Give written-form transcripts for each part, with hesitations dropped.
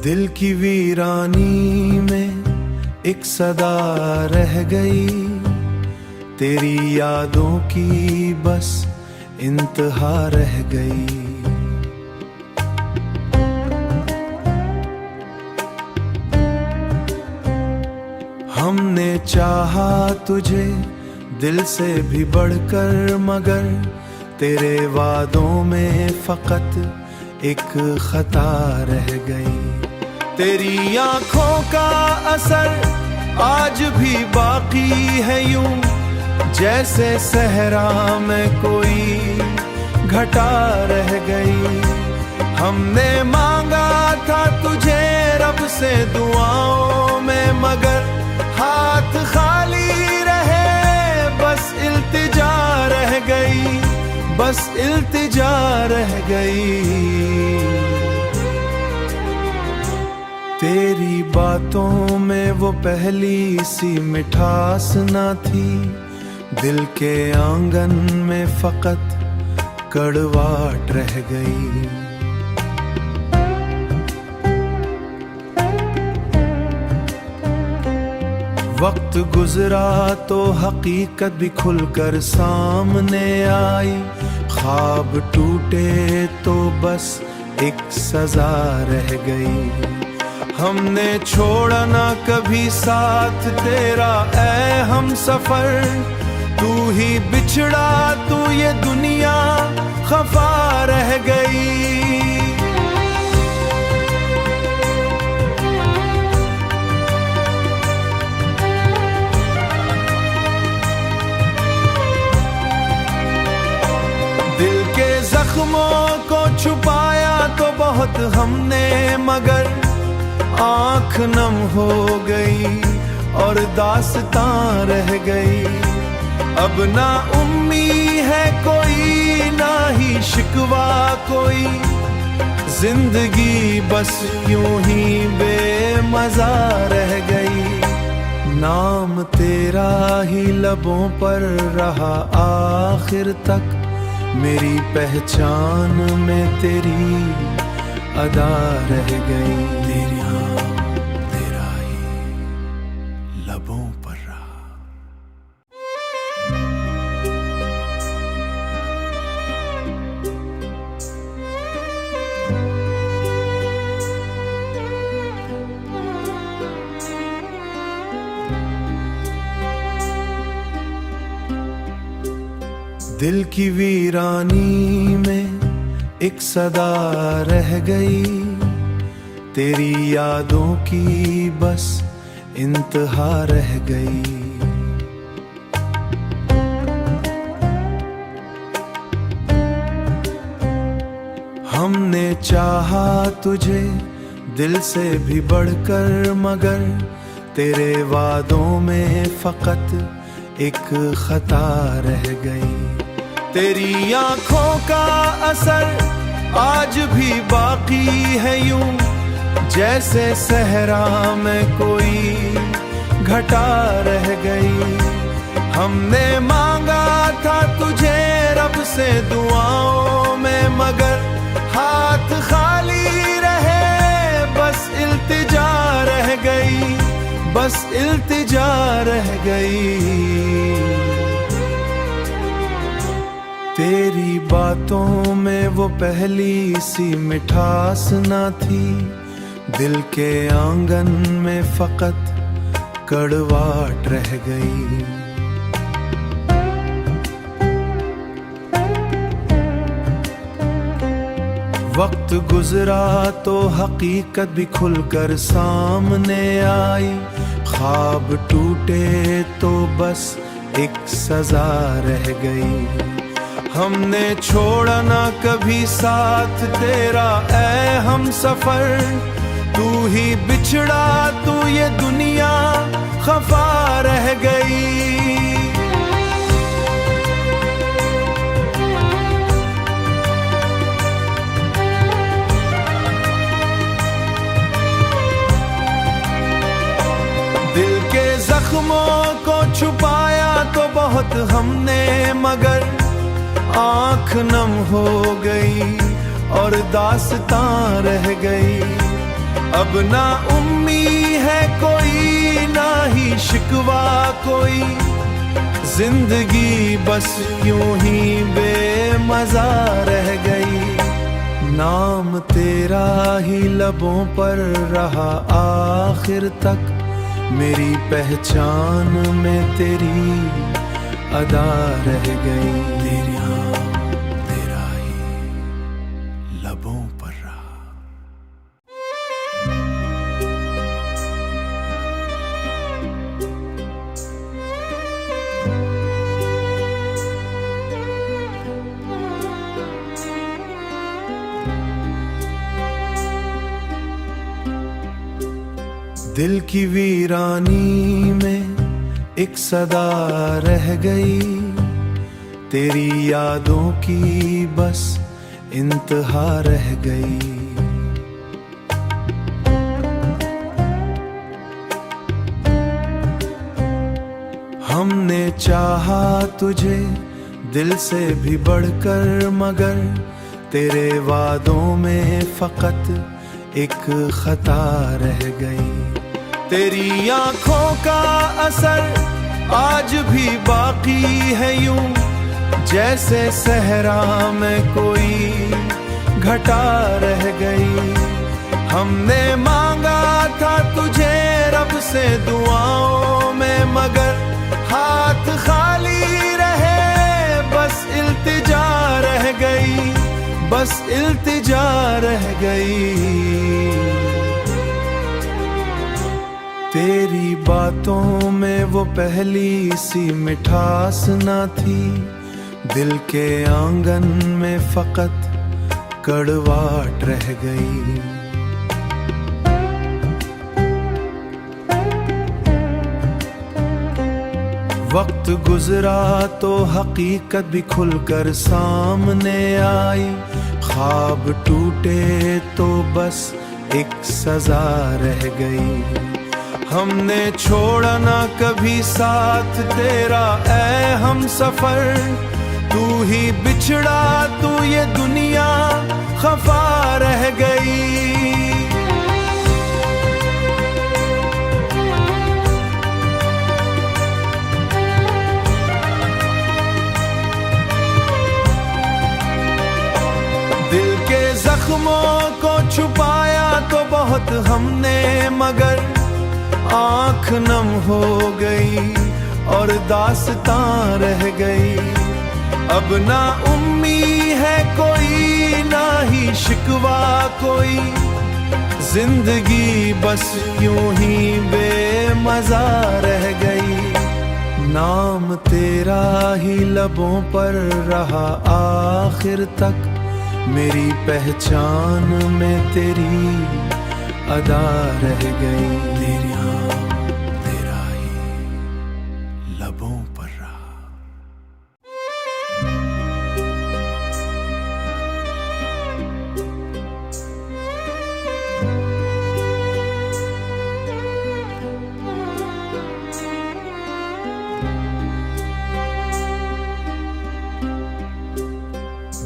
दिल की वीरानी में एक सदा रह गई, तेरी यादों की बस इंतहा रह गई। हमने चाहा तुझे दिल से भी बढ़कर, मगर तेरे वादों में फकत एक खता रह गई। तेरी आंखों का असर आज भी बाकी है, यूं जैसे सहरा में कोई घटा रह गई। हमने मांगा था तुझे रब से दुआओं में, मगर हाथ खाली रहे, बस इल्तिजा रह गई, बस इल्तिजा रह गई। तेरी बातों में वो पहली सी मिठास ना थी, दिल के आंगन में फकत कड़वाहट रह गई। वक्त गुजरा तो हकीकत भी खुलकर सामने आई, ख्वाब टूटे तो बस एक सजा रह गई। हमने छोड़ा ना कभी साथ तेरा ऐ हम सफर, तू ही बिछड़ा तू ये दुनिया खफा रह गई। दिल के जख्मों को छुपाया तो बहुत हमने, मगर आँख नम हो गई और दास्तां रह गई। अब ना उम्मीद है कोई, ना ही शिकवा कोई, जिंदगी बस यूं ही बेमजा रह गई। नाम तेरा ही लबों पर रहा आखिर तक, मेरी पहचान में तेरी अदा रह गई। तेरा ही लबों पर रहा। दिल की वीरानी में एक सदा रह गई, तेरी यादों की बस इंतहा रह गई। हमने चाहा तुझे दिल से भी बढ़कर, मगर तेरे वादों में फकत एक खता रह गई। तेरी आंखों का असर आज भी बाकी है, यूं जैसे सहरा में कोई घटा रह गई। हमने मांगा था तुझे रब से दुआओं में, मगर हाथ खाली रहे, बस इल्तिजा रह गई, बस इल्तिजा रह गई। तेरी बातों में वो पहली सी मिठास ना थी, दिल के आंगन में फकत कड़वाहट रह गई। वक्त गुजरा तो हकीकत भी खुलकर सामने आई, ख्वाब टूटे तो बस एक सजा रह गई। हमने छोड़ा ना कभी साथ तेरा ऐ हम सफर, तू ही बिछड़ा तू ये दुनिया खफा रह गई। दिल के जख्मों को छुपाया तो बहुत हमने, मगर आँख नम हो गई और दास्तां रह गई। अब ना उम्मी है कोई, ना ही शिकवा कोई, जिंदगी बस यूं ही बेमजा रह गई। नाम तेरा ही लबों पर रहा आखिर तक, मेरी पहचान में तेरी अदा रह गई। तेरा ही लबों पर रहा। दिल की वीरानी में एक सदा रह गई, तेरी यादों की बस इंतहा रह गई। हमने चाहा तुझे दिल से भी बढ़कर, मगर तेरे वादों में फकत एक खता रह गई। तेरी आंखों का असर आज भी बाकी है, यूं जैसे सहरा में कोई घटा रह गई। हमने मांगा था तुझे रब से दुआओं में, मगर हाथ खाली रहे, बस इल्तिजा रह गई, बस इल्तिजा रह गई। तेरी बातों में वो पहली सी मिठास ना थी, दिल के आंगन में फकत कड़वाहट रह गई। वक्त गुजरा तो हकीकत भी खुलकर सामने आई, ख्वाब टूटे तो बस एक सजा रह गई। हमने छोड़ा ना कभी साथ तेरा ऐ हम सफर, तू ही बिछड़ा तू ये दुनिया खफा रह गई। दिल के जख्मों को छुपाया तो बहुत हमने, मगर आँख नम हो गई और दास्तां रह गई। अब ना उम्मी है कोई, ना ही शिकवा कोई, जिंदगी बस यूं ही बेमजा रह गई। नाम तेरा ही लबों पर रहा आखिर तक, मेरी पहचान में तेरी अदा रह गई। तेरा ही लबों पर रहा।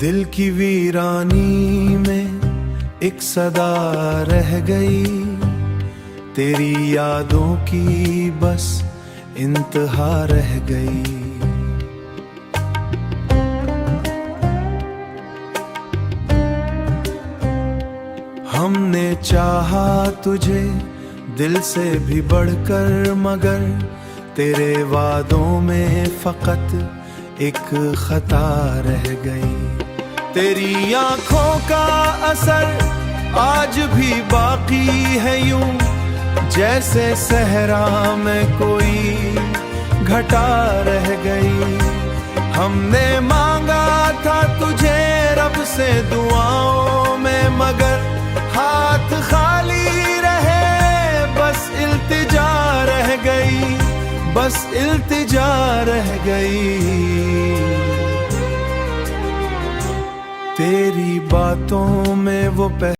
दिल की वीरानी में एक सदा रह गई, तेरी यादों की बस इंतहा रह गई। हमने चाहा तुझे दिल से भी बढ़कर, मगर तेरे वादों में फकत एक खता रह गई। तेरी आंखों का असर आज भी बाकी है, यूं जैसे सहरा में कोई घटा रह गई। हमने मांगा था तुझे रब से दुआओं में, मगर हाथ खाली रहे, बस इल्तिजा रह गई, बस इल्तिजा रह गई। तेरी बातों में वो